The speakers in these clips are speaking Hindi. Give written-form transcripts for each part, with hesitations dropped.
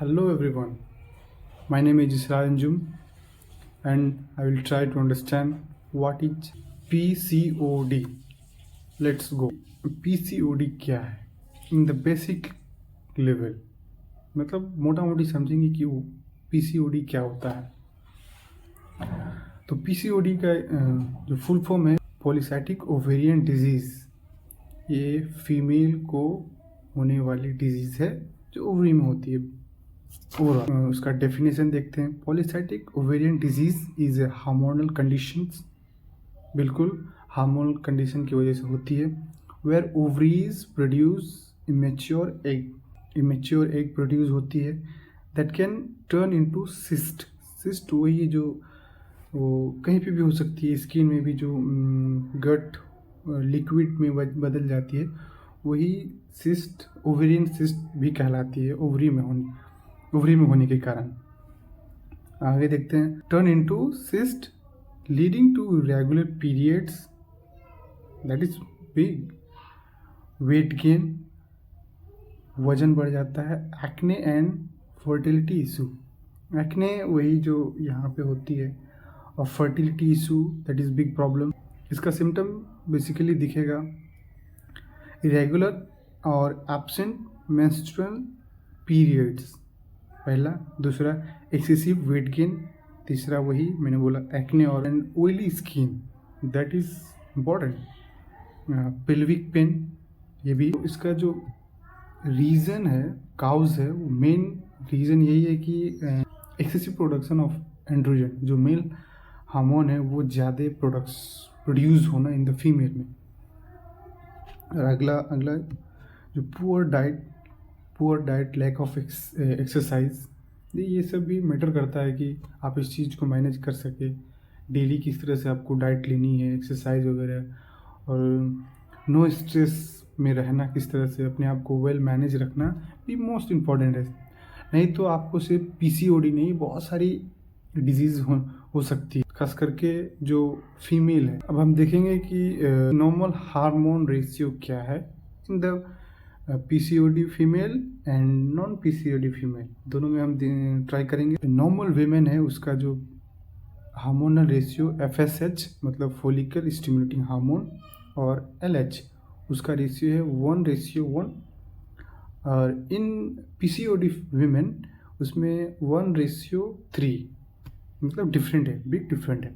Hello everyone, my name is Isra Anjum and I will try to understand what is PCOD. Let's go. PCOD क्या है? In the basic level, मतलब मोटा मोटी समझेंगे कि वो PCOD क्या होता है. तो PCOD का जो फुल फॉर्म है पॉलीसाइटिक ओवेरियन डिजीज़. ये फीमेल को होने वाली डिजीज़ है जो ओवरी में होती है. और उसका डेफिनेशन देखते हैं. Polycystic ovarian disease is a hormonal conditions, बिल्कुल हार्मोनल कंडीशन की वजह से होती है. Where ovaries produce immature egg produce होती है that can turn into cyst. Cyst वही जो वो कहीं पे भी हो सकती है, स्किन में भी जो गट लिक्विड में बदल जाती है, वही सिस्ट ओवेरियन सिस्ट भी कहलाती है ओवरी में होने के कारण. आगे देखते हैं. Turn into cyst leading to regular periods, that is big. Weight gain, वजन बढ़ जाता है. Acne and fertility issue. Acne वही जो यहाँ पे होती है, और fertility issue that is big problem. इसका सिम्टम बेसिकली दिखेगा इरेगुलर और एब्सेंट मेंस्ट्रुअल पीरियड्स, पहला. दूसरा एक्सेसिव वेट गेन. तीसरा वही मैंने बोला एक्ने और oily skin, that is important. Pelvic pain, ये भी. इसका जो रीज़न है, काउज है, वो मेन रीज़न यही है कि एक्सेसिव प्रोडक्शन ऑफ एंड्रोजन, जो मेल हार्मोन है वो ज़्यादा प्रोड्यूस होना इन द फीमेल में. और अगला जो poor diet, lack of exercise, ये सब भी मैटर करता है कि आप इस चीज़ को मैनेज कर सके. डेली किस तरह से आपको डाइट लेनी है, एक्सरसाइज वगैरह, और नो स्ट्रेस में रहना, किस तरह से अपने आप को वेल मैनेज रखना भी मोस्ट इम्पॉर्टेंट है. नहीं तो आपको सिर्फ PCOD नहीं, बहुत सारी डिजीज़ हो सकती है, खास करके जो फीमेल है. अब हम देखेंगे कि नॉर्मल हार्मोन रेशियो क्या है in the PCOD female and non PCOD female, दोनों में हम ट्राई करेंगे. नॉर्मल वीमेन है, उसका जो हार्मोनल रेशियो FSH मतलब फॉलिकल स्टिमुलेटिंग हार्मोन, और LH उसका रेशियो है 1:1. और इन PCOD वीमेन उसमें 1:3, मतलब डिफरेंट है, बिग डिफरेंट है.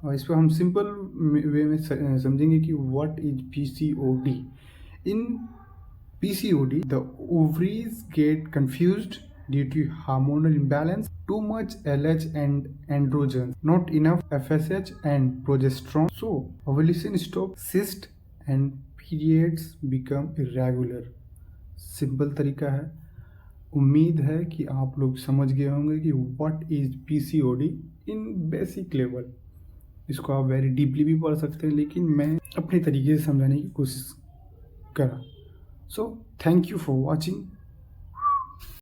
और इस पर हम सिंपल वे में समझेंगे कि what is PCOD. In PCOD, the ovaries get confused due to hormonal imbalance, too much LH and androgen, not enough FSH and progesterone. So, ovulation stops, cyst and periods become irregular. Simple तरीका है. उम्मीद है कि आप लोग समझ गए होंगे कि what is PCOD in basic level. इसको आप वेरी डीपली भी पढ़ सकते हैं, लेकिन मैं अपने तरीके से समझाने की कोशिश करा. So thank you for watching.